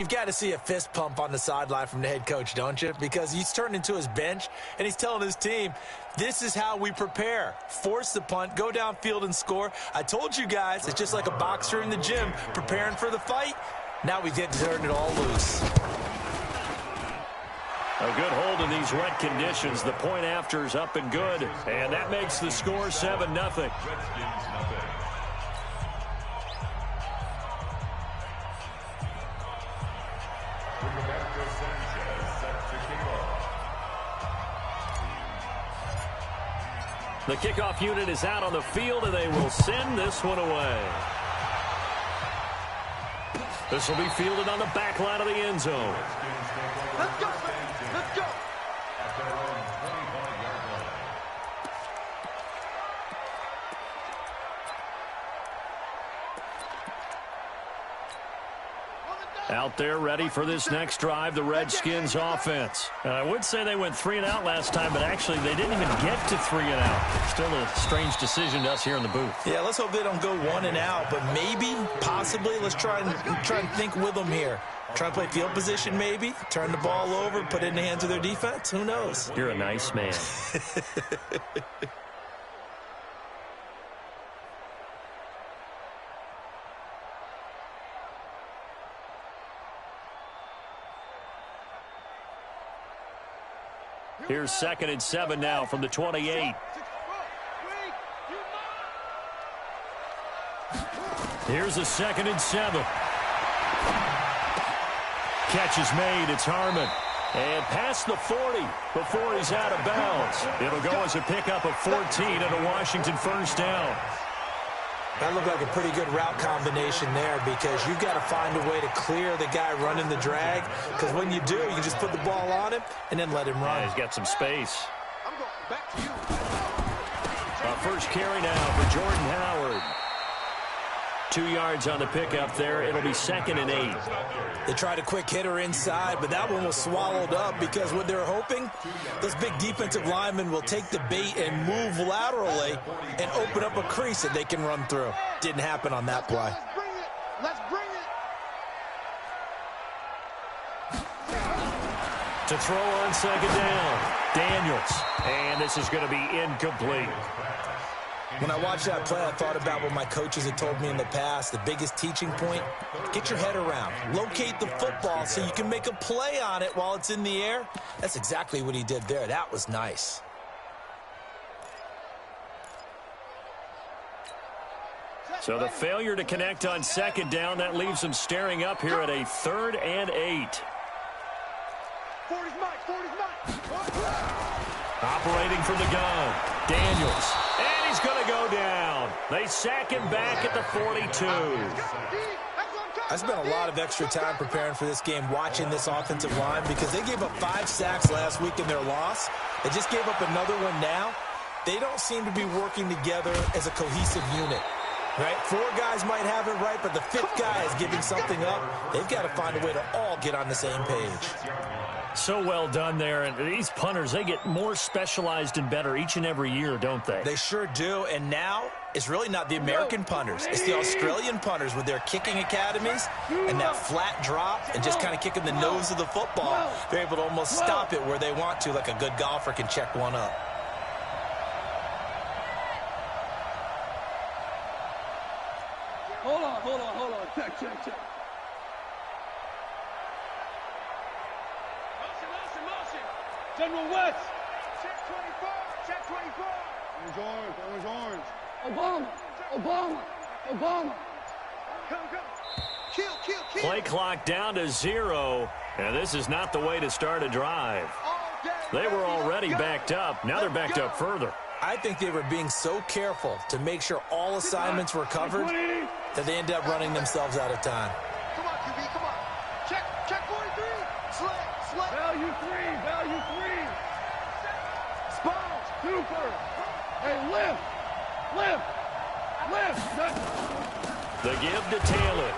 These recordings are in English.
You've got to see a fist pump on the sideline from the head coach, don't you? Because he's turned into his bench, and he's telling his team, this is how we prepare. Force the punt, go downfield and score. I told you guys, it's just like a boxer in the gym preparing for the fight. Now we get to turn it all loose. A good hold in these wet conditions. The point after is up and good. And that makes the score 7-0. The kickoff unit is out on the field, and they will send this one away. This will be fielded on the back line of the end zone. Let's go, let's go. Out there ready for this next drive, the Redskins offense. And I would say they went 3 and out last time, but actually they didn't even get to 3 and out. Still a strange decision to us here in the booth. Yeah, let's hope they don't go 1 and out, but maybe, possibly, let's try and think with them here. Try and play field position maybe, turn the ball over, put it in the hands of their defense. Who knows? You're a nice man. Here's 2nd and 7 now from the 28. Here's a 2nd and 7. Catch is made. It's Harmon. And past the 40 before he's out of bounds. It'll go as a pickup of 14 and a Washington first down. That looked like a pretty good route combination there because you've got to find a way to clear the guy running the drag, because when you do, you can just put the ball on him and then let him run. Yeah, he's got some space. I'm going back to you. First carry now for Jordan Howard. 2 yards on the pickup there. It'll be 2nd and 8. They tried a quick hitter inside, but that one was swallowed up because what they're hoping, those big defensive linemen will take the bait and move laterally and open up a crease that they can run through. Didn't happen on that play. Let's bring it. To throw on 2nd down, Daniels. And this is going to be incomplete. When I watched that play, I thought about what my coaches had told me in the past. The biggest teaching point, get your head around. Locate the football so you can make a play on it while it's in the air. That's exactly what he did there. That was nice. So the failure to connect on 2nd down, that leaves them staring up here at a 3rd and 8. 40's mine. Operating from the gun, Daniels. And he's going to go down. They sack him back at the 42. I spent a lot of extra time preparing for this game watching this offensive line because they gave up 5 sacks last week in their loss. They just gave up another one now. They don't seem to be working together as a cohesive unit. Right? 4 guys might have it right, but the 5th guy is giving something up. They've got to find a way to all get on the same page. So well done there. And these punters, they get more specialized and better each and every year, don't they? They sure do. And now it's really not the American punters. It's the Australian punters with their kicking academies and that flat drop and just kind of kicking the nose of the football. They're able to almost stop it where they want to, like a good golfer can check one up. Hold on. Check. Motion. General West. Check 24. Orange. Obama. Come. Kill. Play clock down to 0. And this is not the way to start a drive. They were already backed up. Now they're backed up further. I think they were being so careful to make sure all assignments were covered that they ended up running themselves out of time. Come on, QB, come on. Check 43. Slip. Value 3. Sponge. Super. Hey, lift. The give to Taylor.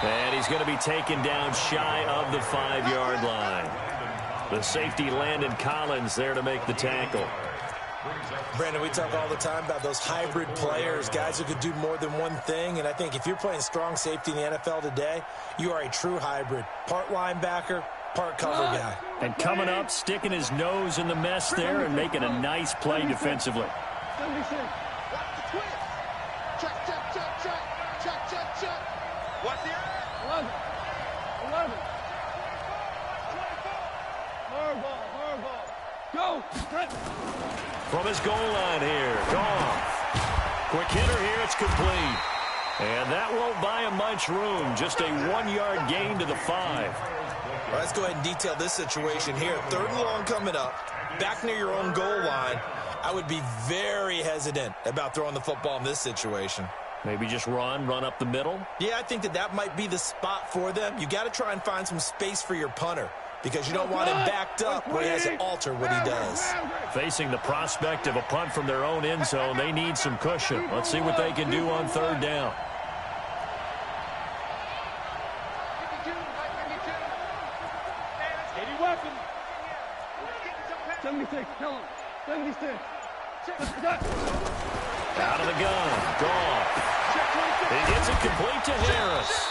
And he's going to be taken down shy of the 5-yard line. The safety, Landon Collins, there to make the tackle. Brandon, we talk all the time about those hybrid players, guys who could do more than one thing. And I think if you're playing strong safety in the NFL today, you are a true hybrid. Part linebacker, part cover guy. And coming up, sticking his nose in the mess there and making a nice play defensively. 76. Watch the twist. Check, check, check, check. Check, check, check. Watch the 11. Hard ball. Go. From his goal line here, Goff. Quick hitter here, it's complete. And that won't buy him much room. Just a 1-yard gain to the 5. Well, let's go ahead and detail this situation here. 3rd and long coming up, back near your own goal line. I would be very hesitant about throwing the football in this situation. Maybe just run up the middle? Yeah, I think that might be the spot for them. You got to try and find some space for your punter because you don't want him backed up where he has to alter what he does. Facing the prospect of a punt from their own end zone, they need some cushion. Let's see what they can do on 3rd down. 76, tell him. 76. Out of the gun, Goff. He gets it complete to Harris.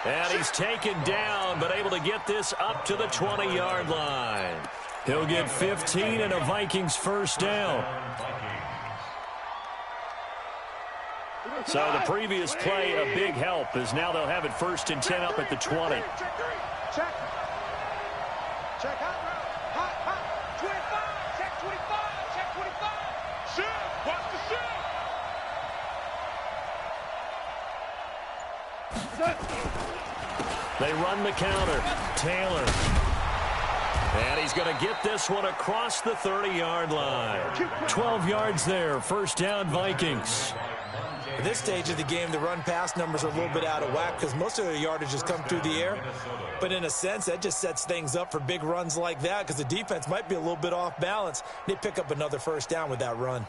And he's taken down, but able to get this up to the 20-yard line. He'll get 15 and a Vikings 1st down. So the previous play, a big help, as now they'll have it 1st and 10 up at the 20. Check. Check out. Hot. 25. Check 25. Check 25. Shoot. Watch the shoot. They run the counter. Taylor. And he's going to get this one across the 30-yard line. 12 yards there. 1st down, Vikings. At this stage of the game, the run-pass numbers are a little bit out of whack because most of their yardage has come through the air. But in a sense, that just sets things up for big runs like that because the defense might be a little bit off balance. They pick up another 1st down with that run.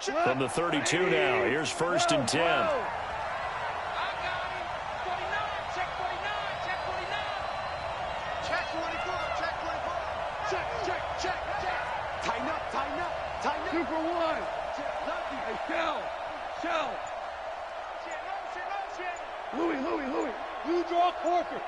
From the 32 now, here's 1st and 10. Tighten up. 2 for 1. Hey, Shell. Louis. You draw Corkers.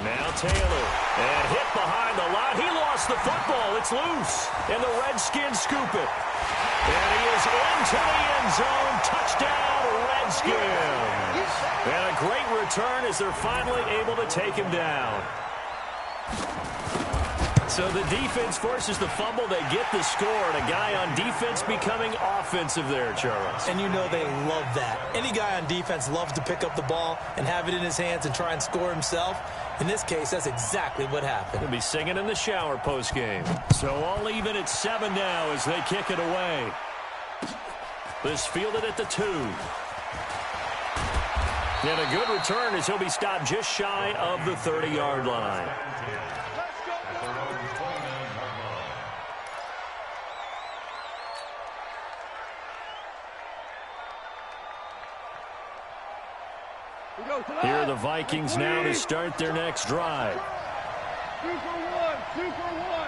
Now Taylor. And hit behind the line. He lost the football. It's loose. And the Redskins scoop it. And he is into the end zone. Touchdown, Redskins. And a great return as they're finally able to take him down. So the defense forces the fumble. They get the score, and a guy on defense becoming offensive there, Charles. And you know they love that. Any guy on defense loves to pick up the ball and have it in his hands and try and score himself. In this case, that's exactly what happened. He'll be singing in the shower postgame. So all even at 7 now as they kick it away. This fielded at the 2. And a good return as he'll be stopped just shy of the 30-yard line. Here are the Vikings now to start their next drive. 2 for 1. 2 for 1.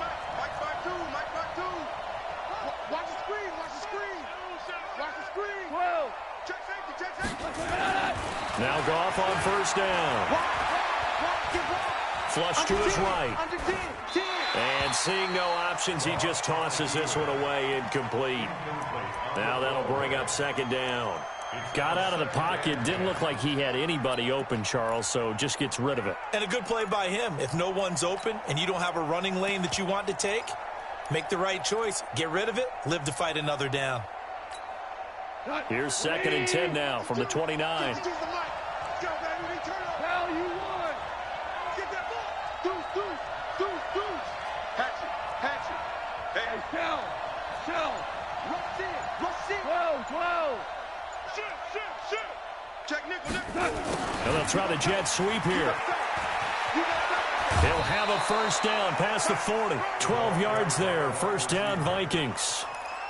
Mike. Watch the screen. 12. Check safety. Now Goff on 1st down. Flush to his right. And seeing no options, he just tosses this one away incomplete. Now that'll bring up 2nd down. Got out of the pocket. Didn't look like he had anybody open, Charles, so just gets rid of it. And a good play by him. If no one's open and you don't have a running lane that you want to take, make the right choice. Get rid of it. Live to fight another down. Here's 2nd and 10 now from the 29. Shell. Rush in. 12. Shoot. Check nickel. And they'll try the jet sweep here. They'll have a 1st down past the 40. 12 yards there. 1st down, Vikings.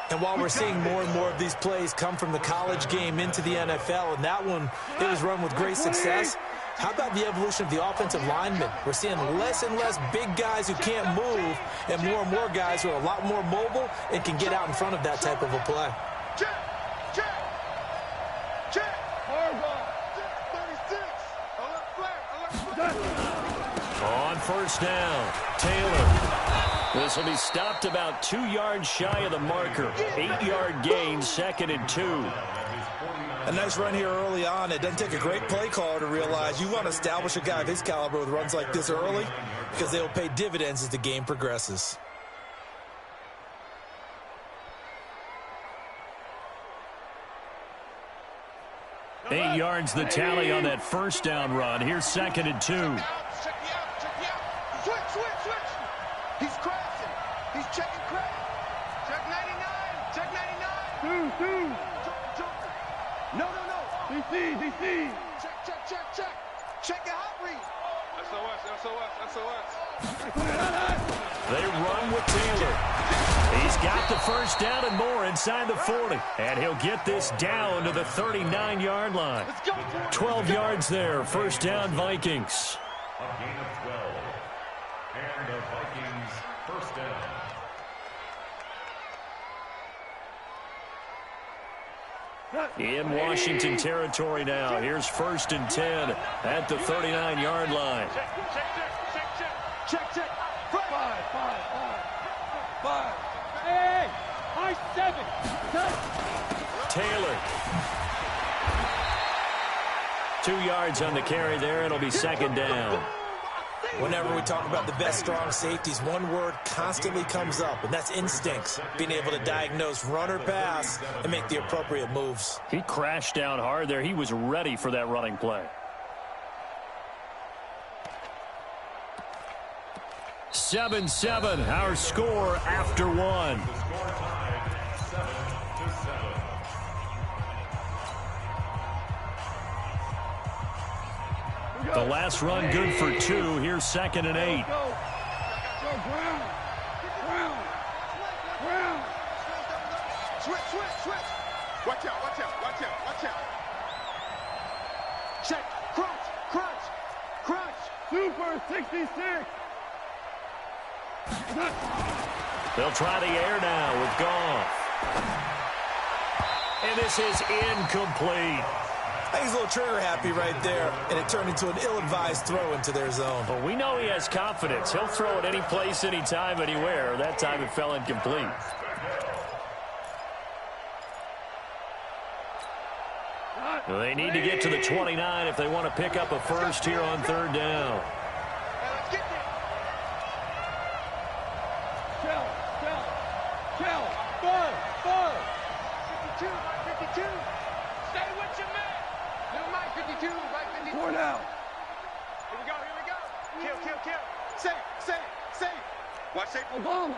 And while we're seeing more and more of these plays come from the college game into the NFL, and that one, it was run with great success, how about the evolution of the offensive linemen? We're seeing less and less big guys who can't move and more guys who are a lot more mobile and can get out in front of that type of a play. Check. Hard ball. 36. Alert flag. On first down, Taylor. This will be stopped about 2 yards shy of the marker. 8-yard gain, 2nd and 2. A nice run here early on. It doesn't take a great play caller to realize you want to establish a guy of his caliber with runs like this early because they will pay dividends as the game progresses. Eight yards the tally on that first down run. Here's 2nd and 2. Check you out. Switch. He's crashing. He's checking crash. Check 99. Check 99. Two. No. DC. Check. Check your hot read. SOS. They run with Taylor. He's got the first down and more inside the 40. And he'll get this down to the 39-yard line. 12 yards there. First down, Vikings. A gain of 12. And the Vikings first down. In Washington territory now. Here's 1st and 10 at the 39-yard line. Check. 5. Hey, high 7. Taylor. 2 yards on the carry there. It'll be 2nd down. Whenever we talk about the best strong safeties, one word constantly comes up, and that's instincts. Being able to diagnose run or pass and make the appropriate moves. He crashed down hard there. He was ready for that running play. 7-7, our score after one. The last run good for 2. Here's 2nd and 8. Go, Brown. Switch. Watch out. Check. Crunch. Super 66. They'll try the air now with Goff. And this is incomplete. I think he's a little trigger happy right there, and it turned into an ill-advised throw into their zone. Well, we know he has confidence. He'll throw it any place, anytime, anywhere. That time it fell incomplete. Well, they need to get to the 29 if they want to pick up a first here on 3rd down. Shell. Ball. 52. Stay with your man. Little Mike 52. Mike 52. 4 down. Here we go. Kill. Safe. Watch safe. Obama.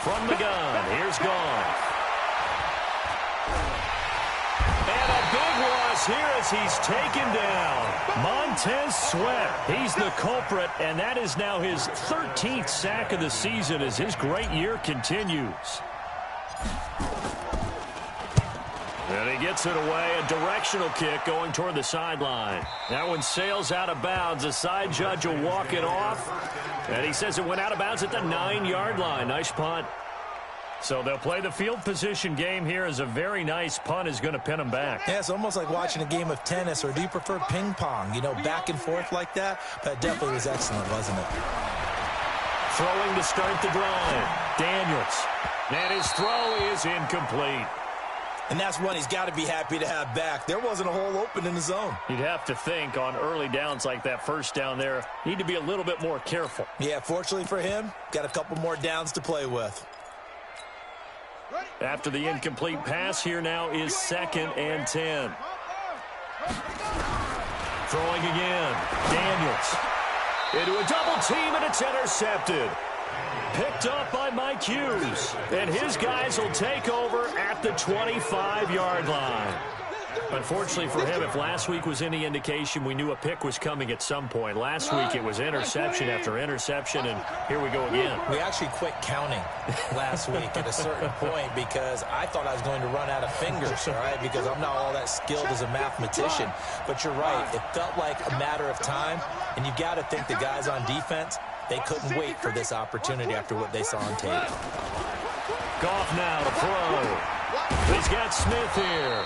From the gun, here's Goff. And a big loss here as he's taken down. Montez Sweat, he's the culprit, and that is now his 13th sack of the season as his great year continues. And he gets it away, a directional kick going toward the sideline. That one sails out of bounds. The side judge will walk it off, and he says it went out of bounds at the 9-yard line. Nice punt. So they'll play the field position game here as a very nice punt is going to pin them back. Yeah, it's almost like watching a game of tennis, or do you prefer ping pong? You know, back and forth like that? That definitely was excellent, wasn't it? Throwing to start the drive. Daniels. And his throw is incomplete. And that's one he's got to be happy to have back. There wasn't a hole open in the zone. You'd have to think on early downs like that first down there, need to be a little bit more careful. Yeah, fortunately for him, got a couple more downs to play with. After the incomplete pass, here now is 2nd and 10. Throwing again. Daniels. Into a double team, and it's intercepted. Picked up by Mike Hughes. And his guys will take over at the 25-yard line. Unfortunately for him, if last week was any indication, we knew a pick was coming at some point. Last week it was interception after interception, and here we go again. We actually quit counting last week at a certain point because I thought I was going to run out of fingers, all right, because I'm not all that skilled as a mathematician. But you're right. It felt like a matter of time, and you've got to think the guys on defense, they couldn't wait for this opportunity after what they saw on tape. Goff now to throw. He's got Smith here.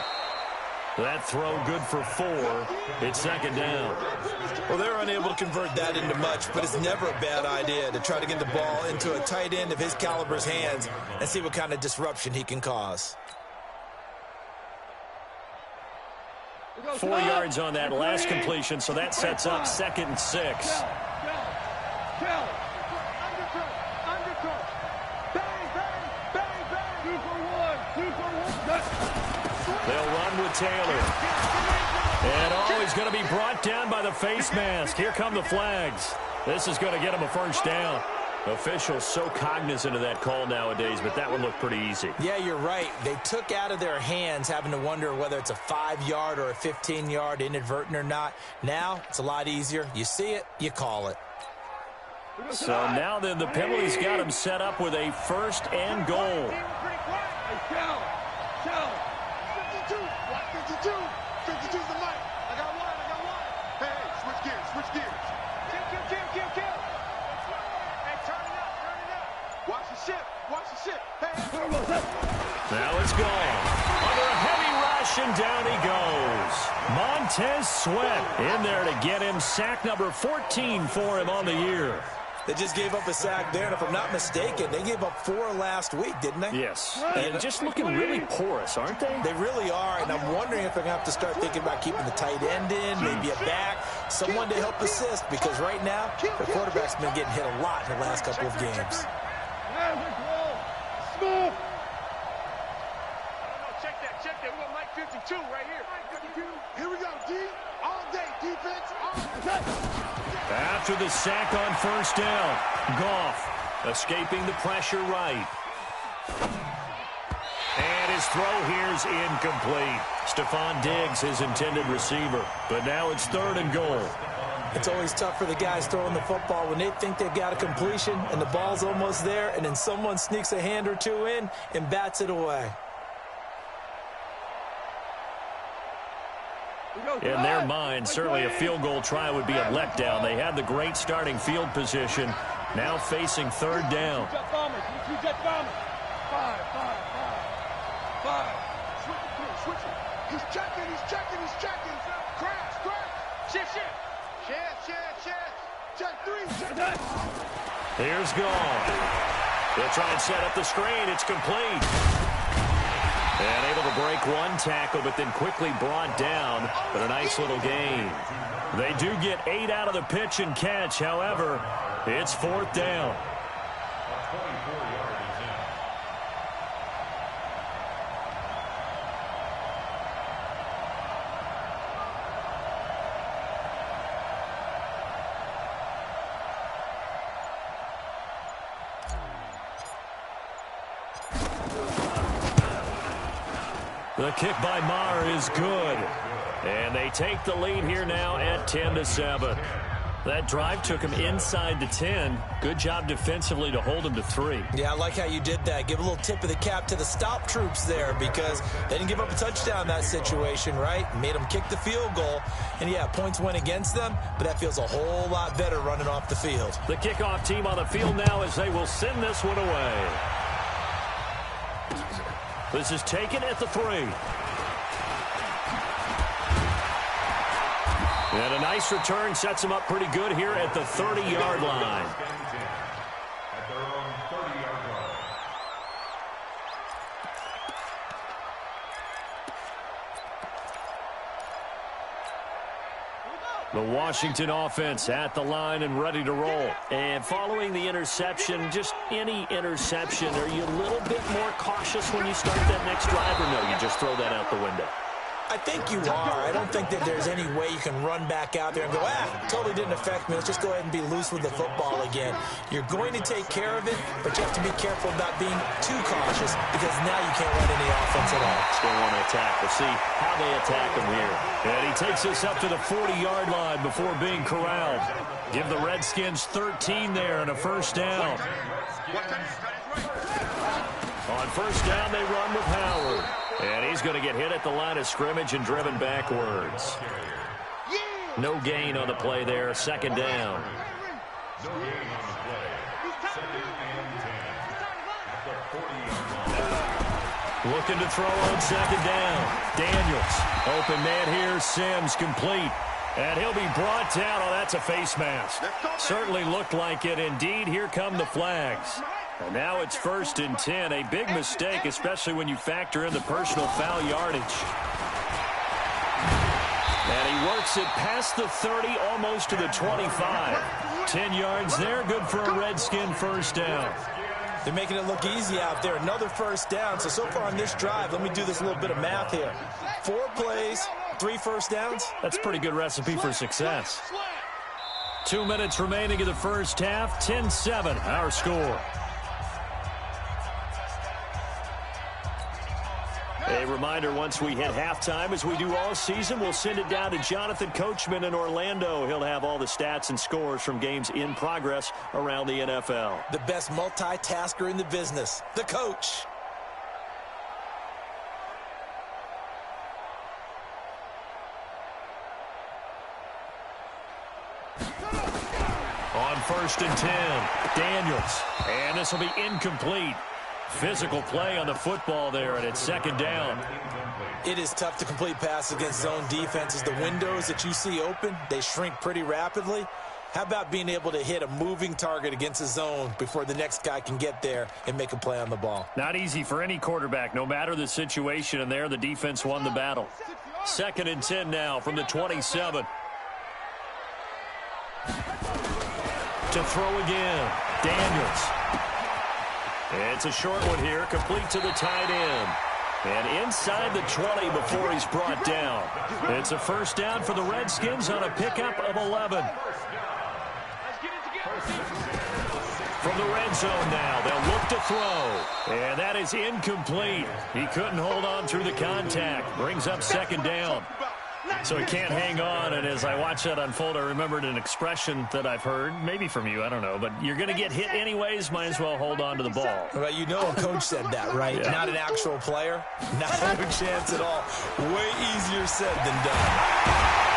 That throw good for 4. It's second down. Well, they're unable to convert that into much, but it's never a bad idea to try to get the ball into a tight end of his caliber's hands and see what kind of disruption he can cause. 4 yards on that last completion, so that sets up 2nd and 6. They'll run with Taylor. And, he's going to be brought down by the face mask. Here come the flags. This is going to get him a first down. Officials so cognizant of that call nowadays, but that one looked pretty easy. Yeah, you're right. They took out of their hands having to wonder whether it's a 5-yard or a 15-yard inadvertent or not. Now, it's a lot easier. You see it, you call it. So now then the penalty's got him set up with a 1st and goal. 52's the mic. I got one. Hey, switch gears. Kill. Hey, turn it up. Watch the ship. Hey. Now it's gone. Under a heavy rush, and down he goes. Montez Sweat in there to get him sack number 14 for him on the year. They just gave up a sack there, and if I'm not mistaken, they gave up 4 last week, didn't they? Yes. And just looking really porous, aren't they? They really are, and I'm wondering if they're going to have to start thinking about keeping the tight end in, maybe a back, someone to help assist, because right now, the quarterback's been getting hit a lot in the last couple of games. Check that. We got Mike 52 right here. Here we go, D. All day, defense, all day. After the sack on 1st down, Goff escaping the pressure right. And his throw here's incomplete. Stephon Diggs, his intended receiver. But now it's 3rd and goal. It's always tough for the guys throwing the football when they think they've got a completion and the ball's almost there, and then someone sneaks a hand or two in and bats it away. In their mind, certainly a field goal try would be a letdown. They had the great starting field position. Now facing 3rd down. Switch it. He's checking. Crash. Shift. Check 3. Here's Goff. They'll try and set up the screen. It's complete. And able to break one tackle, but then quickly brought down. But a nice little gain. They do get 8 out of the pitch and catch. However, it's 4th down. The kick by Maher is good. And they take the lead here now at 10-7. That drive took him inside the 10. Good job defensively to hold him to 3. Yeah, I like how you did that. Give a little tip of the cap to the stop troops there because they didn't give up a touchdown in that situation, right? Made them kick the field goal. And, yeah, points went against them, but that feels a whole lot better running off the field. The kickoff team on the field now as they will send this one away. This is taken at the 3. And a nice return sets him up pretty good here at the 30-yard line. At their own 30-yard line. The Washington offense at the line and ready to roll. And following the interception, just any interception, are you a little bit more cautious when you start that next drive, or no, you just throw that out the window? I think you are. I don't think that there's any way you can run back out there and go, totally didn't affect me. Let's just go ahead and be loose with the football again. You're going to take care of it, but you have to be careful about being too cautious because now you can't run any offense at all. Still want to attack. We'll see how they attack him here. And he takes us up to the 40-yard line before being corralled. Give the Redskins 13 there and a first down. On first down, they run with Howard. And he's going to get hit at the line of scrimmage and driven backwards. No gain on the play there. Second down. No gain on the play. Second and 10. Looking to throw on second down. Daniels. Open man here. Sims complete. And he'll be brought down. Oh, that's a face mask. Certainly looked like it. Indeed, here come the flags. And now it's first and 10. A big mistake, especially when you factor in the personal foul yardage. And he works it past the 30, almost to the 25. 10 yards there, good for a Redskin first down. They're making it look easy out there. Another first down. So far on this drive, let me do this little bit of math here. 4 plays, 3 first downs. That's a pretty good recipe for success. 2 minutes remaining in the first half. 10-7, our score. A reminder, once we hit halftime, as we do all season, we'll send it down to Jonathan Coachman in Orlando. He'll have all the stats and scores from games in progress around the NFL. The best multitasker in the business, the coach. On first and 10, Daniels. And this will be incomplete. Physical play on the football there, and it's second down. It is tough to complete passes against zone defenses. The windows that you see open, they shrink pretty rapidly. How about being able to hit a moving target against a zone before the next guy can get there and make a play on the ball? Not easy for any quarterback, no matter the situation, and there the defense won the battle. Second and 10 now from the 27. To throw again, Daniels. It's a short one here, complete to the tight end. And inside the 20 before he's brought down. It's a first down for the Redskins on a pickup of 11. From the red zone now, they'll look to throw. And that is incomplete. He couldn't hold on through the contact. Brings up second down. So he can't hang on, and as I watch that unfold, I remembered an expression that I've heard, maybe from you, I don't know, but you're going to get hit anyways, might as well hold on to the ball. Well, you know a coach said that, right? Yeah. Not an actual player. Not a chance at all. Way easier said than done.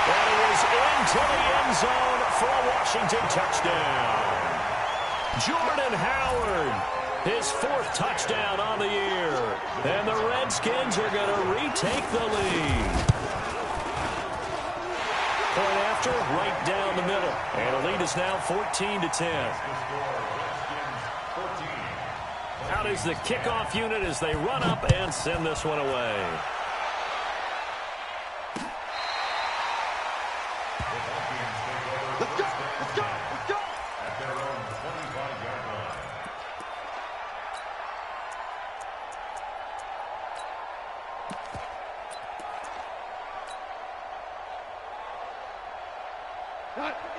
And it was into the end zone for a Washington touchdown. Jordan Howard, his 4th touchdown on the year. And the Redskins are going to retake the lead. Point after, right down the middle. And the lead is now 14-10. Out is the kickoff unit as they run up and send this one away. Let's go! Let's go! Let's go! At their own 25-yard line.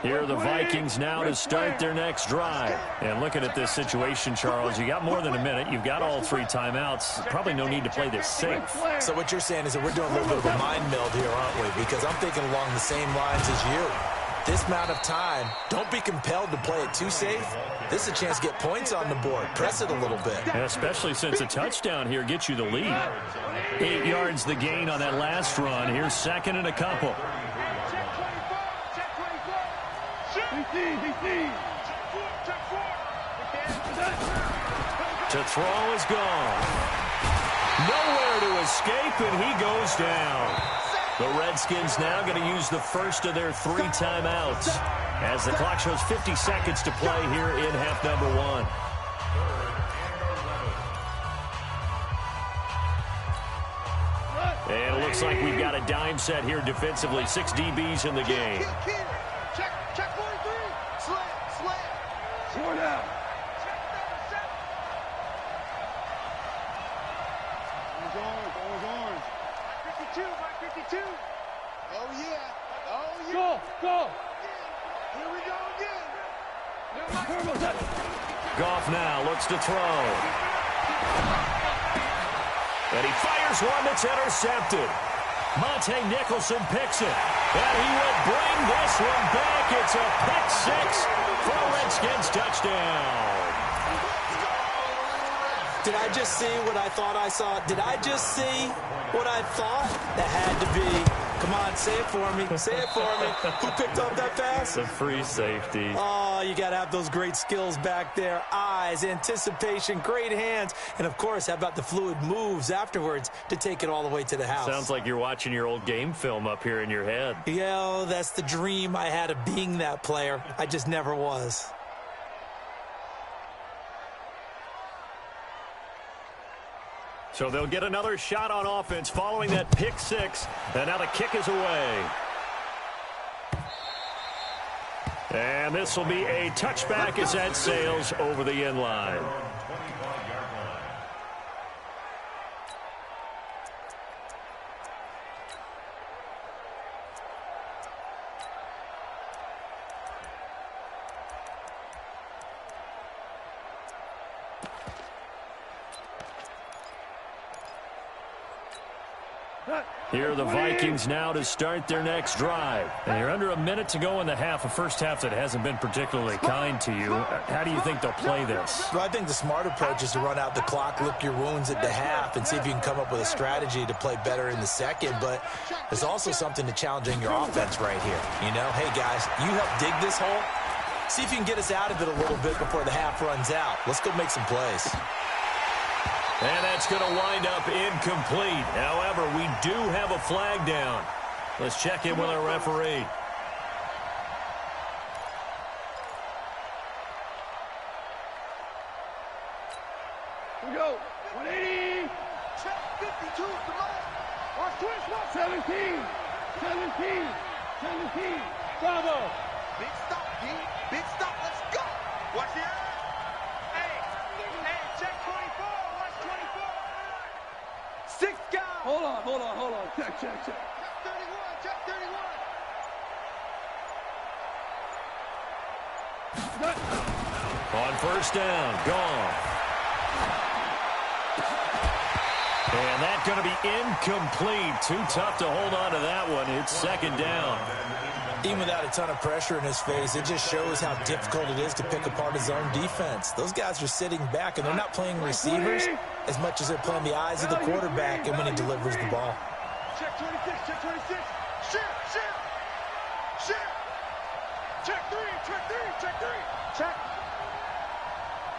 Here are the Vikings now to start their next drive. And looking at this situation, Charles, you got more than a minute. You've got all 3 timeouts. Probably no need to play this safe. So what you're saying is that we're doing a little bit of a mind meld here, aren't we? Because I'm thinking along the same lines as you. This amount of time, don't be compelled to play it too safe. This is a chance to get points on the board. Press it a little bit. And especially since a touchdown here gets you the lead. 8 yards the gain on that last run. Here's second and a couple. To throw is gone. Nowhere to escape, and he goes down. The Redskins now going to use the first of their 3 timeouts as the clock shows 50 seconds to play here in half number 1. And it looks like we've got a dime set here defensively. 6 DBs in the game. Check 43. Slant. 4 down. Orange. 52, by 52. Oh, yeah. Oh, yeah. Go. Here we go again. Goff now looks to throw. And he fires one that's intercepted. Monte Nicholson picks it. And he will bring this one back. It's a pick six for a Redskins touchdown. Did I just see what I thought I saw? Did I just see what I thought? That had to be. Come on, say it for me. Say it for me. Who picked up that pass? The free safety. Oh, you got to have those great skills back there. Eyes, anticipation, great hands. And, of course, how about the fluid moves afterwards to take it all the way to the house? Sounds like you're watching your old game film up here in your head. Yeah, that's the dream I had of being that player. I just never was. So they'll get another shot on offense following that pick six. And now the kick is away. And this will be a touchback as that sails over the end line. Here are the Vikings now to start their next drive. And you're under a minute to go in the half, a first half that hasn't been particularly kind to you. How do you think they'll play this? Well, I think the smart approach is to run out the clock, lick your wounds at the half, and see if you can come up with a strategy to play better in the second. But there's also something to challenging your offense right here. You know, hey, guys, you help dig this hole. See if you can get us out of it a little bit before the half runs out. Let's go make some plays. And that's going to wind up incomplete. However, we do have a flag down. Let's check in with our referee. We go. 180. Check 52, come on. Watch twist. 17. Bravo. Big stop, D. Big stop. Let's go. Watch the eye. Hey, check 24. Watch 24. 6 guys. Hold on. Check. Check 31. On first down, gone. And that's going to be incomplete. Too tough to hold on to that one. It's second down. Even without a ton of pressure in his face, it just shows how difficult it is to pick apart his own defense. Those guys are sitting back, and they're not playing receivers as much as they're playing the eyes of the quarterback and when he delivers the ball. Check 26. Shift. Check 3.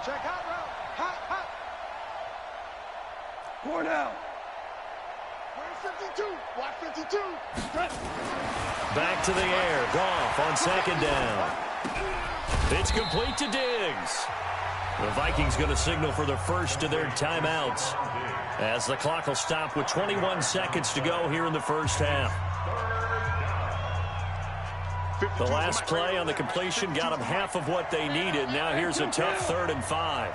Check hot route. Hot. Four down. Where's 52? Watch 52. Back to the air. Goff on second down. It's complete to Diggs. The Vikings going to signal for the first of their timeouts as the clock will stop with 21 seconds to go here in the first half. The last play on the completion got them half of what they needed. Now here's a tough 3rd and 5.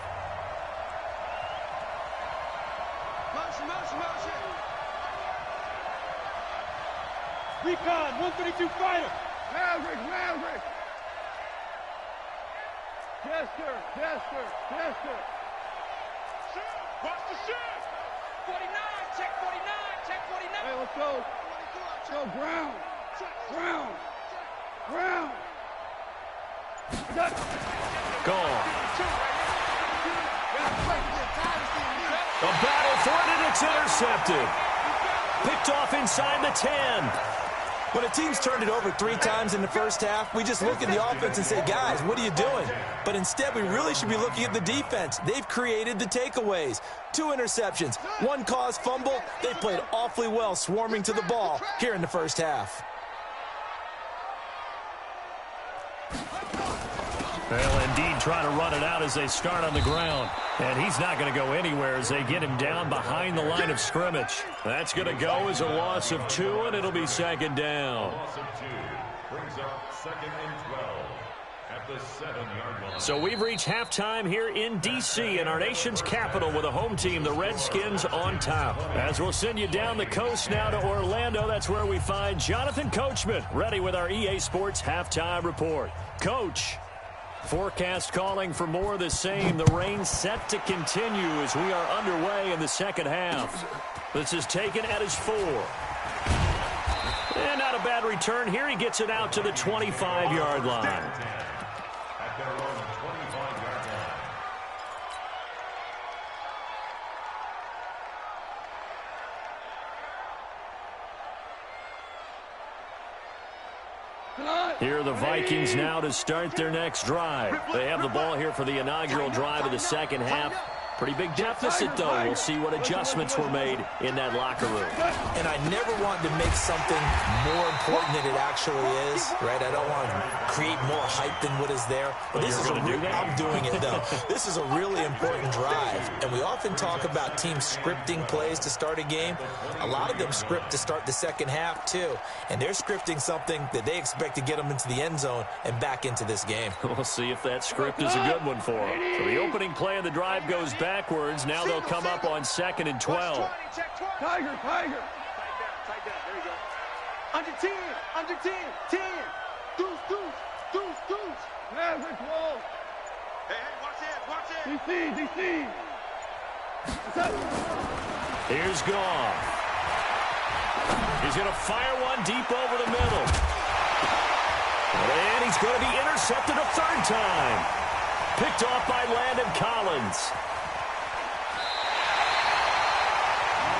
Motion. Recon, 132 fighter. Maverick. Chester. Watch the shift. 49. Check 49. Hey, let's go. Brown. Gone. A battle for it, and it's intercepted. Picked off inside the 10. When a team's turned it over 3 times in the first half, we just look at the offense and say, guys, what are you doing? But instead, we really should be looking at the defense. They've created the takeaways. 2 interceptions, 1 caused fumble. They played awfully well swarming to the ball here in the first half. Well, indeed, trying to run it out as they start on the ground. And he's not going to go anywhere as they get him down behind the line of scrimmage. That's going to go as a loss of 2, and it'll be second down. Loss of 2 brings up 2nd and 12 at the 7-yard line. So we've reached halftime here in D.C. in our nation's capital with a home team, the Redskins, on top. As we'll send you down the coast now to Orlando, that's where we find Jonathan Coachman ready with our EA Sports halftime report. Coach, forecast calling for more of the same. The rain set to continue as we are underway in the second half. This is taken at his 4. And not a bad return here. He gets it out to the 25-yard line. At their own 25-yard line. Here are the Vikings now to start their next drive. They have the ball here for the inaugural drive of the second half. Pretty big deficit, though. We'll see what adjustments were made in that locker room. And I never want to make something more important than it actually is, right? I don't want to create more hype than what is there. But this is I'm doing it, though. This is a really important drive. And we often talk about teams scripting plays to start a game. A lot of them script to start the second half, too. And they're scripting something that they expect to get them into the end zone and back into this game. We'll see if that script is a good one for them. So the opening play of the drive goes backwards. Now they'll come up on 2nd and 12. Tiger, Tiger. Tight down. There you go. Under 10. 10. Deuce. Maverick wall. Hey, watch it. DC. What's up? Here's Goff. He's going to fire one deep over the middle. And he's going to be intercepted a third time. Picked off by Landon Collins.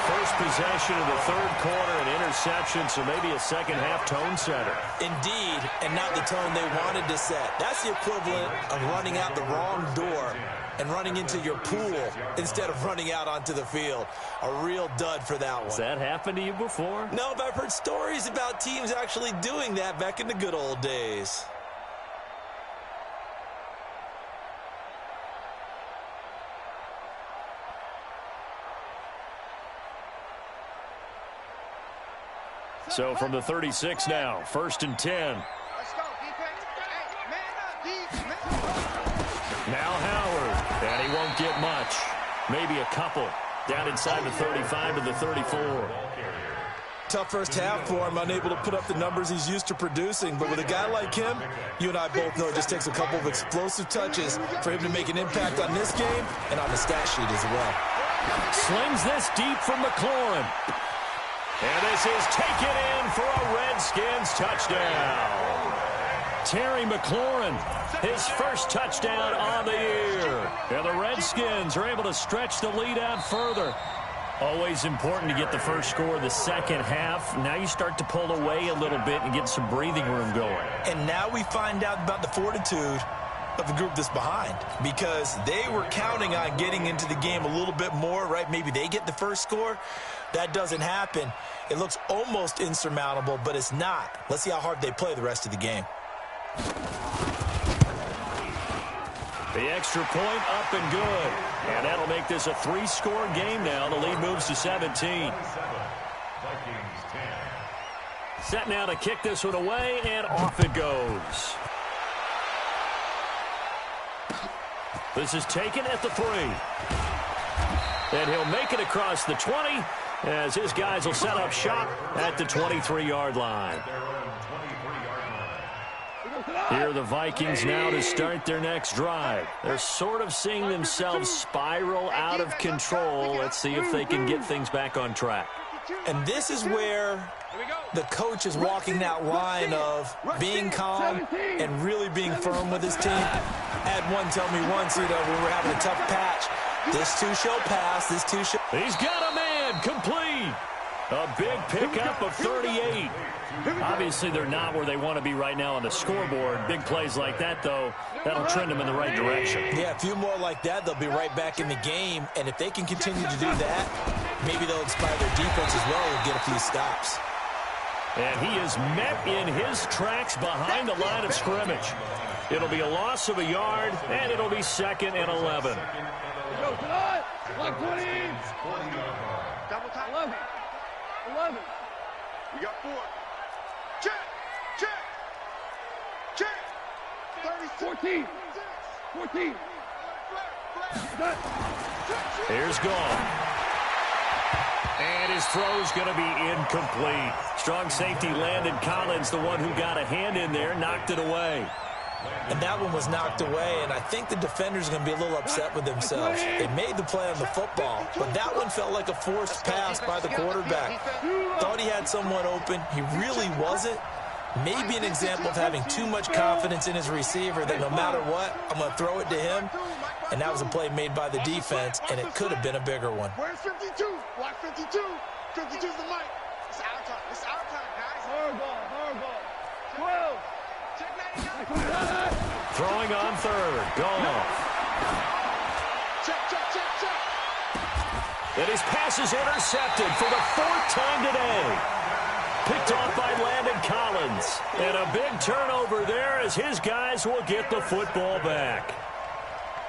First possession of the third quarter, an interception, so maybe a second-half tone setter. Indeed, and not the tone they wanted to set. That's the equivalent of running out the wrong door and running into your pool instead of running out onto the field. A real dud for that one. Has that happened to you before? No, but I've heard stories about teams actually doing that back in the good old days. So from the 36 now, 1st and 10. Let's go, defense. Hey, man up, defense. Now Howard, and he won't get much. Maybe a couple. Down inside the 35 to the 34. Tough first half for him, unable to put up the numbers he's used to producing. But with a guy like him, you and I both know it just takes a couple of explosive touches for him to make an impact on this game and on the stat sheet as well. Slings this deep from McLaurin. And this is taken in for a Redskins touchdown. Terry McLaurin, his first touchdown on the year. And the Redskins are able to stretch the lead out further. Always important to get the first score of the second half. Now you start to pull away a little bit and get some breathing room going. And now we find out about the fortitude of the group that's behind, because they were counting on getting into the game a little bit more, right? Maybe they get the first score. That doesn't happen. It looks almost insurmountable, but it's not. Let's see how hard they play the rest of the game. The extra point up and good. And that'll make this a 3-score game now. The lead moves to 17. Set now to kick this one away, and off it goes. This is taken at the 3. And he'll make it across the 20 as his guys will set up shop at the 23-yard line. Here are the Vikings now to start their next drive. They're sort of seeing themselves spiral out of control. Let's see if they can get things back on track. And this is where the coach is walking that line of being calm and really being firm with his team. Had one tell me once, when we're having a tough patch, this too shall pass, this too shall... He's got a man, complete. A big pickup of 38. Obviously, they're not where they want to be right now on the scoreboard. Big plays like that, though, that'll trend them in the right direction. Yeah, a few more like that, they'll be right back in the game. And if they can continue to do that, maybe they'll inspire their defense as well and get a few stops. And he is met in his tracks behind the line of scrimmage. It'll be a loss of a yard, and it'll be 2nd and 11. Go tonight. 120. Double time. 11. We got 4. Check. 14. 14. Here's Gall. And his throw's going to be incomplete. Strong safety Landon Collins, the one who got a hand in there, knocked it away. And that one was knocked away, and I think the defenders are going to be a little upset with themselves. They made the play on the football, but that one felt like a forced pass by the quarterback. Thought he had someone open. He really wasn't. Maybe an example of having too much confidence in his receiver that no matter what, I'm going to throw it to him. And that was a play made by the defense, and it could have been a bigger one. Where's 52? Watch 52. 52's the mic. It's our time. It's our time, guys. Hard ball. 12. Check 99. Throwing on third. Goff. Check. And his pass is intercepted for the fourth time today. Picked off by Landon Collins. And a big turnover there as his guys will get the football back.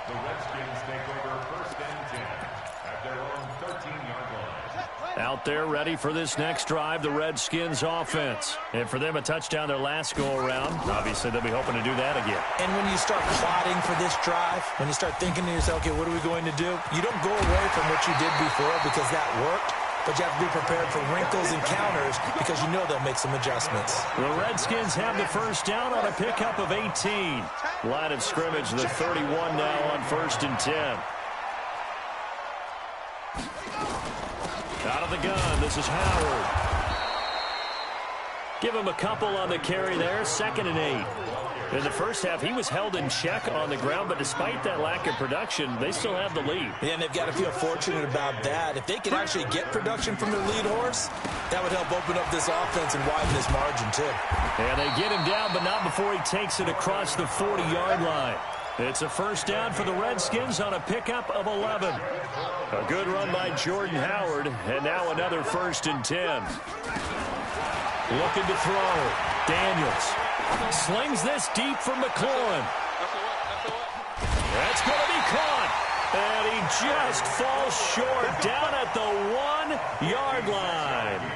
The Redskins take over first and 10 at their own 13-yard line. Out there ready for this next drive, the Redskins offense. And for them, a touchdown their last go-around. Obviously, they'll be hoping to do that again. And when you start plotting for this drive, when you start thinking to yourself, okay, what are we going to do? You don't go away from what you did before because that worked. But you have to be prepared for wrinkles and counters because you know they'll make some adjustments. The Redskins have the first down on a pickup of 18. Line of scrimmage, the 31 now on first and 10. Out of the gun, this is Howard. Give him a couple on the carry there, 2nd and 8. In the first half, he was held in check on the ground, but despite that lack of production, they still have the lead. Yeah, and they've got to feel fortunate about that. If they can actually get production from their lead horse, that would help open up this offense and widen this margin, too. And they get him down, but not before he takes it across the 40-yard line. It's a first down for the Redskins on a pickup of 11. A good run by Jordan Howard, and now another first and 10. Looking to throw. Daniels slings this deep from McLaurin. That's going to be caught. And he just falls short down at the 1-yard line.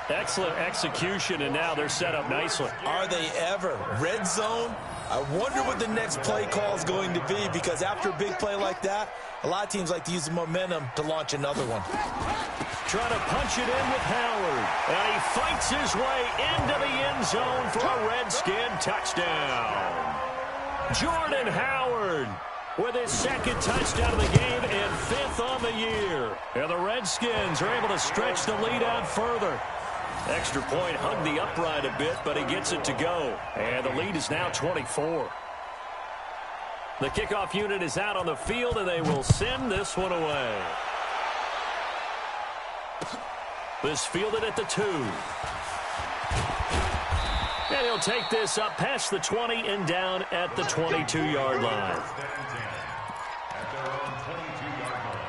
Excellent execution, and now they're set up nicely. Are they ever? Red zone? I wonder what the next play call is going to be, because after a big play like that, a lot of teams like to use the momentum to launch another one. Trying to punch it in with Howard. And he fights his way into the end zone for a Redskin touchdown. Jordan Howard with his 2nd touchdown of the game and 5th on the year. And the Redskins are able to stretch the lead out further. Extra point hugged the upright a bit, but he gets it to go. And the lead is now 24. The kickoff unit is out on the field, and they will send this one away. This fielded at the 2. And he'll take this up past the 20 and down at the 22-yard line. At their own 22-yard line.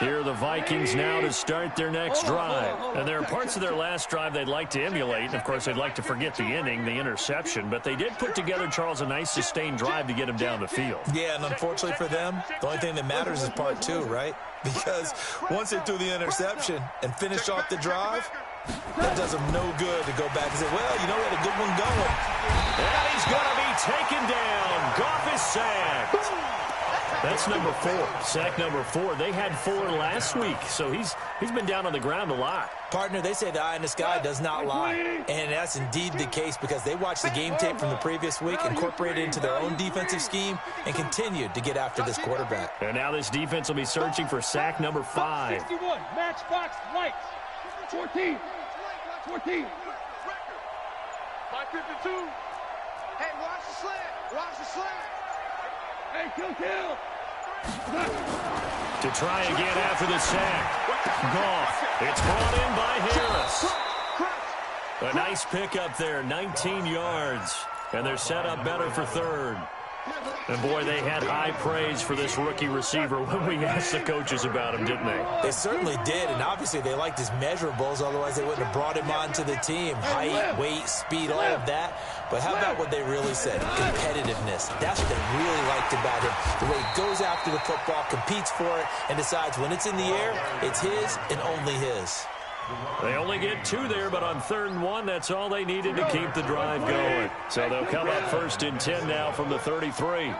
Here are the Vikings now to start their next drive. And there are parts of their last drive they'd like to emulate. And, of course, they'd like to forget the inning, the interception. But they did put together, Charles, a nice sustained drive to get him down the field. Yeah, and unfortunately for them, the only thing that matters is part 2, right? Because once they threw the interception and finished off the drive, that does them no good to go back and say, well, you know, we had a good one going. And he's going to be taken down. Goff is sacked. That's number 4. Sack number 4. They had 4 last week, so he's been down on the ground a lot. Partner, they say the eye in the sky does not lie. And that's indeed the case because they watched the game tape from the previous week, incorporated it into their own defensive scheme, and continued to get after this quarterback. And now this defense will be searching for sack number 5. 61, Matchbox Lights. 14. 14. 552. Hey, watch the slant. Watch the slant. Hey, kill. To try again after the sack. Goff. It's brought in by Harris. A nice pickup there, 19 yards. And they're set up better for 3rd. And, boy, they had high praise for this rookie receiver when we asked the coaches about him, didn't they? They certainly did, and obviously they liked his measurables. Otherwise, they wouldn't have brought him onto the team. Height, weight, speed, all of that. But how about what they really said? Competitiveness. That's what they really liked about him. The way he goes after the football, competes for it, and decides when it's in the air, it's his and only his. They only get 2 there, but on 3rd and 1, that's all they needed to keep the drive going. So they'll come up 1st and 10 now from the 33.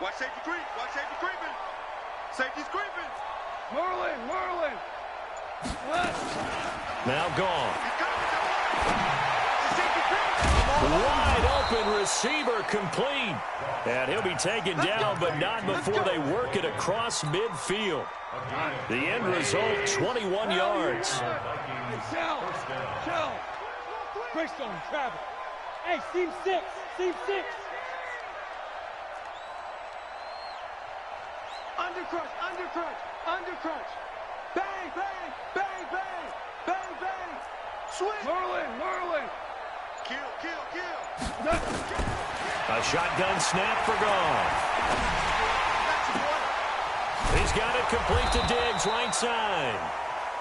Watch safety creep. Watch safety creeping. Safety's creeping. Merlin. Now gone. Wide open receiver complete. And he'll be taken down, but not before they work it across midfield. The end result, 21 yards. Shell. Greystone, Travis. Hey, seam 6. Undercrunch. Bang. Swing. Merlin. Kill. A shotgun snap for Goff. He's got it complete to Diggs, right side.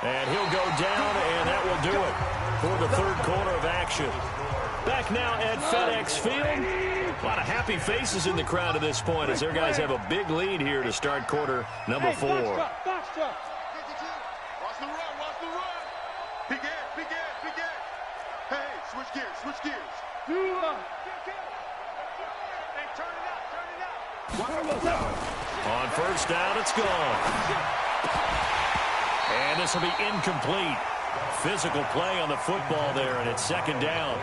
And he'll go down, and that will do it for the 3rd quarter of action. Back now at FedEx Field. A lot of happy faces in the crowd at this point as their guys have a big lead here to start quarter number 4. Box truck. Watch the run. Big edge. Hey, switch gears. Do Hey, turn it out. On 1st down, it's gone. And this will be incomplete. Physical play on the football there, and it's 2nd down.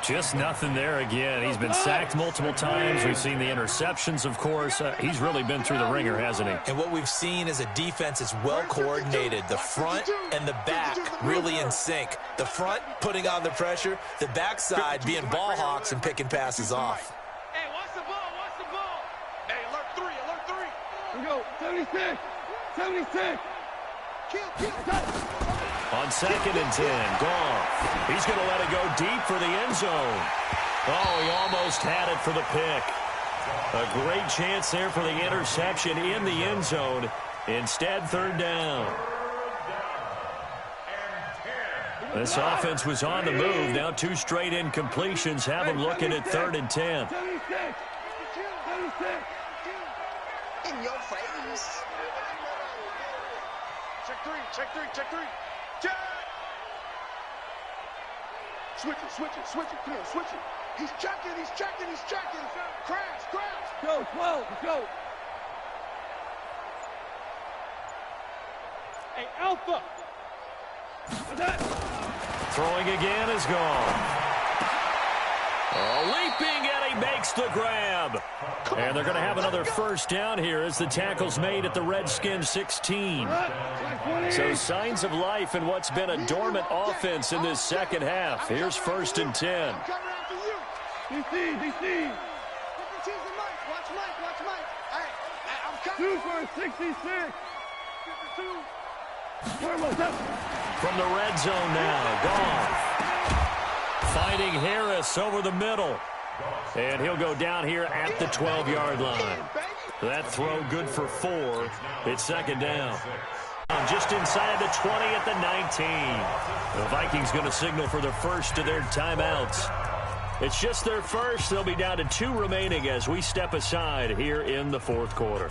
Just nothing there again. He's been sacked multiple times. We've seen the interceptions, of course. He's really been through the ringer, hasn't he? And what we've seen is a defense that's well coordinated. The front and the back really in sync. The front putting on the pressure. The backside being ball hawks and picking passes off. Hey, watch the ball. Hey, alert 3. We go. 76. Kill. On 2nd and 10, Goff. He's going to let it go deep for the end zone. Oh, he almost had it for the pick. A great chance there for the interception in the end zone. Instead, 3rd down. This offense was on the move. Now 2 straight incompletions have them looking at 3rd and 10. 76. In your face. Check 3. Check. Switch it. Come on, switch it. He's checking. Crash. Go, 12. Let's go. Hey, Alpha. Throwing again is gone. Leaping, and he makes the grab. And they're going to have another 1st down here as the tackle's made at the Redskins 16. So signs of life in what's been a dormant offense in this 2nd half. Here's 1st and 10. DC. Watch Mike. Hey, I'm coming. 2 for 66. From the red zone now, Goff. Finding Harris over the middle. And he'll go down here at the 12-yard line. That throw good for 4. It's 2nd down. Just inside the 20 at the 19. The Vikings going to signal for the first of their timeouts. It's just their first. They'll be down to 2 remaining as we step aside here in the 4th quarter.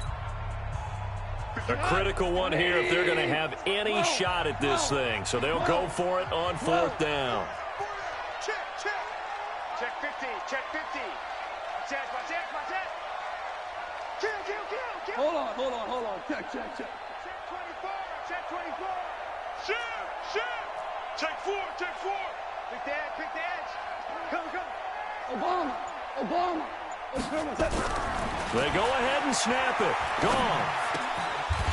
A critical one here if they're going to have any shot at this thing. So they'll go for it on 4th down. Check 50. Watch it. Kill. Hold on. Check. Check 24. Shit. Check 4. Pick the edge. Come. Obama. They go ahead and snap it. Gone.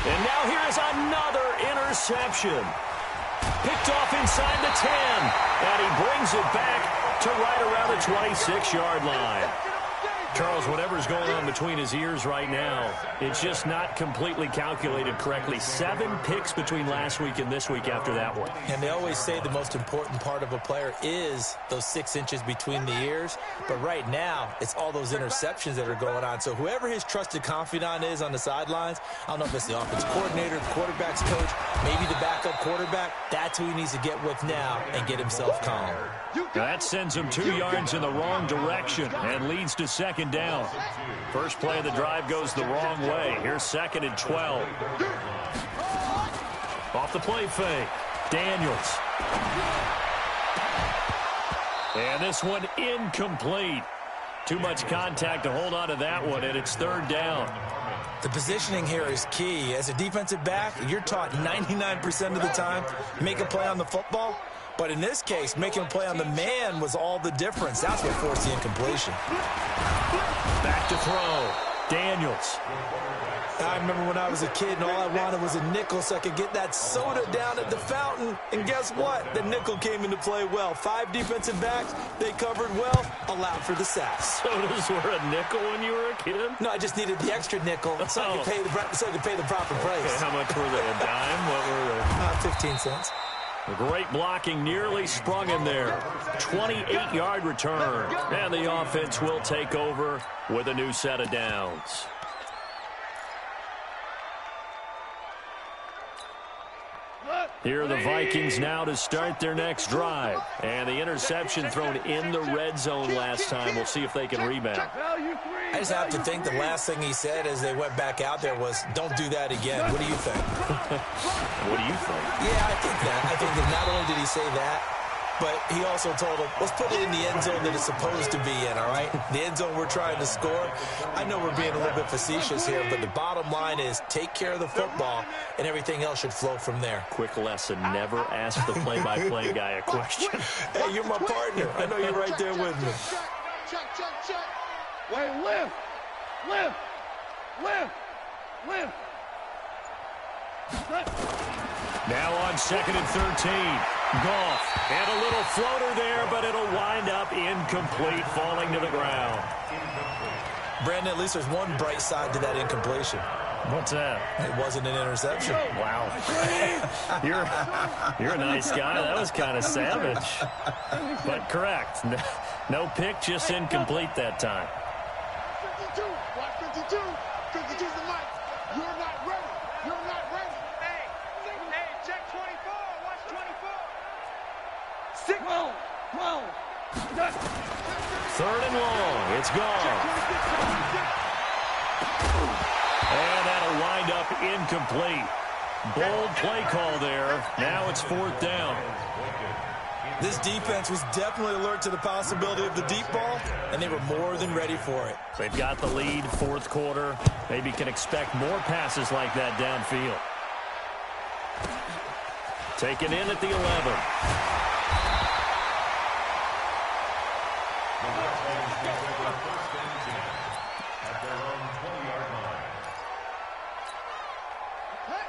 And now here is another interception. Picked off inside the 10. And he brings it back to right around the 26-yard line. Charles, whatever's going on between his ears right now, it's just not completely calculated correctly. 7 picks between last week and this week after that one. And they always say the most important part of a player is those 6 inches between the ears. But right now, it's all those interceptions that are going on. So whoever his trusted confidant is on the sidelines, I don't know if it's the offensive coordinator, the quarterback's coach, maybe the backup quarterback, that's who he needs to get with now and get himself calm. That sends him 2 yards in the wrong direction and leads to 2nd second down. First play of the drive goes the wrong way. Here's 2nd and 12. Off the play fake. Daniels. And this one incomplete. Too much contact to hold on to that one, and it's 3rd down. The positioning here is key. As a defensive back, you're taught 99% of the time, make a play on the football. But in this case, making a play on the man was all the difference. That's what forced the incompletion. Back to throw. Daniels. I remember when I was a kid and all I wanted was a nickel so I could get that soda down at the fountain. And guess what? The nickel came into play well. 5 defensive backs, they covered well, allowed for the sacks. Sodas were a nickel when you were a kid? No, I just needed the extra nickel so I could pay the proper price. Okay, how much were they? A dime? What were they? 15 cents. Great blocking, nearly sprung him there. 28-yard return. And the offense will take over with a new set of downs. Here are the Vikings now to start their next drive. And the interception thrown in the red zone last time. We'll see if they can rebound. I just have to think the last thing he said as they went back out there was, don't do that again. What do you think? What do you think? Yeah, I think that not only did he say that, but he also told him, let's put it in the end zone that it's supposed to be in, all right? The end zone we're trying to score. I know we're being a little bit facetious here, but the bottom line is take care of the football, and everything else should flow from there. Quick lesson, never ask the play-by-play guy a question. Hey, you're my partner. I know you're right there with me. Check. Wait, lift. Now on 2nd and 13. Goff. And a little floater there, but it'll wind up incomplete, falling to the ground. Brandon, at least there's one bright side to that incompletion. What's that? It wasn't an interception. Wow. You're a nice guy. That was kind of savage. But correct. No pick, just incomplete that time. 52. Watch 52. 52's the mic. You're not ready. Hey, check 24. Watch 24. 12. 3rd and long. It's gone. And that'll wind up incomplete. Bold play call there. Now it's 4th down. This defense was definitely alert to the possibility of the deep ball, and they were more than ready for it. They've got the lead, 4th quarter. Maybe can expect more passes like that downfield. Taken in at the 11.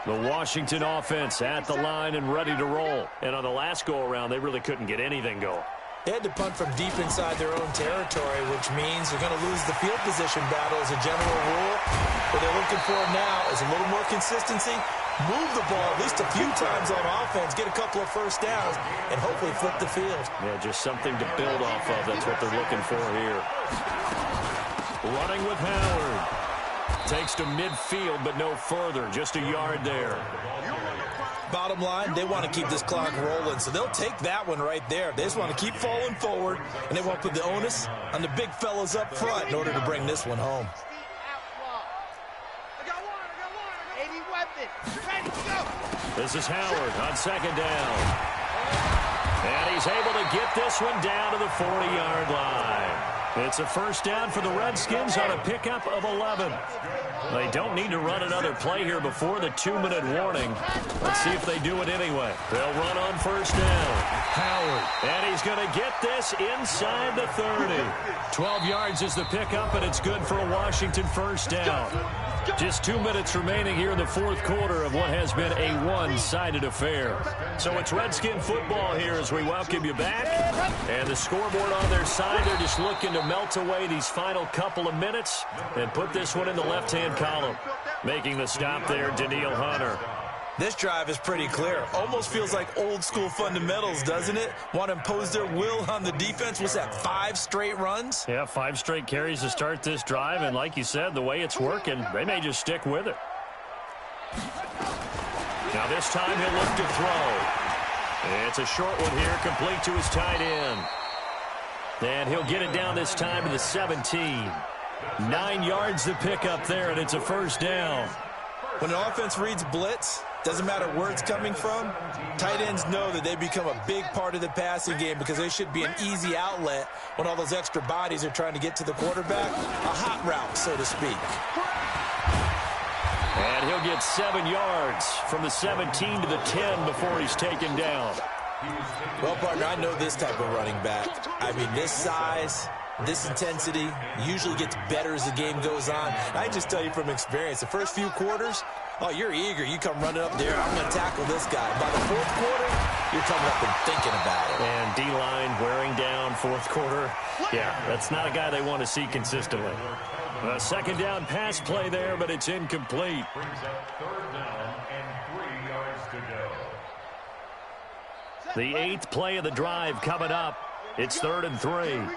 The Washington offense at the line and ready to roll. And on the last go-around, they really couldn't get anything going. They had to punt from deep inside their own territory, which means they're going to lose the field position battle as a general rule. What they're looking for now is a little more consistency, move the ball at least a few times on offense, get a couple of first downs, and hopefully flip the field. Yeah, just something to build off of. That's what they're looking for here. Running with Howard. Takes to midfield, but no further. Just a yard there. Bottom line, they want to keep this clock rolling, so they'll take that one right there. They just want to keep falling forward, and they want to put the onus on the big fellas up front in order to bring this one home. This is Howard on 2nd down. And he's able to get this one down to the 40-yard line. It's a first down for the Redskins on a pickup of 11. They don't need to run another play here before the 2-minute warning. Let's see if they do it anyway. They'll run on first down. Howard. And he's going to get this inside the 30. 12 yards is the pickup, and it's good for a Washington first down. Just 2 minutes remaining here in the 4th quarter of what has been a one-sided affair. So it's Redskin football here as we welcome you back. And the scoreboard on their side, they're just looking to melt away these final couple of minutes and put this one in the left-hand column. Making the stop there, Danielle Hunter. This drive is pretty clear. Almost feels like old-school fundamentals, doesn't it? Want to impose their will on the defense. What's that, 5 straight runs? Yeah, 5 straight carries to start this drive, and like you said, the way it's working, they may just stick with it. Now this time he'll look to throw. It's a short one here, complete to his tight end. And he'll get it down this time to the 17. 9 yards to pick up there, and it's a first down. When an offense reads blitz, doesn't matter where it's coming from, tight ends know that they become a big part of the passing game because they should be an easy outlet when all those extra bodies are trying to get to the quarterback. A hot route, so to speak. And he'll get 7 yards from the 17 to the 10 before he's taken down. Well, partner, I know this type of running back. I mean, this size, this intensity usually gets better as the game goes on. I just tell you from experience, the first few quarters, oh, you're eager. You come running up there, I'm going to tackle this guy. By the fourth quarter, you're coming up and thinking about it. And D-line wearing down fourth quarter. Yeah, that's not a guy they want to see consistently. A second down pass play there, but it's incomplete. Brings up third down and 3 yards to go. The 8th play of the drive coming up. It's 3rd and 3. Here we go.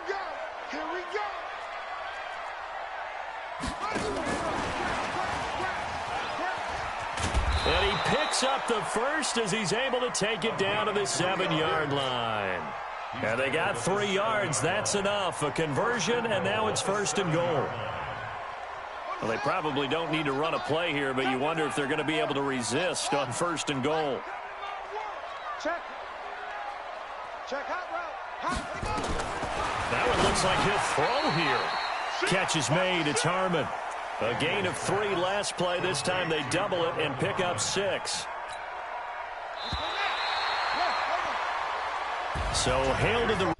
Here we go. And he picks up the first as he's able to take it down to the 7-yard line. And they got 3 yards. That's enough. A conversion, and now it's 1st and goal. Well, they probably don't need to run a play here, but you wonder if they're going to be able to resist on 1st and goal. Check. Check hot route. That one looks like he'll throw here. Catch is made. It's Harmon. A gain of 3 last play. This time they double it and pick up 6. So hail to the...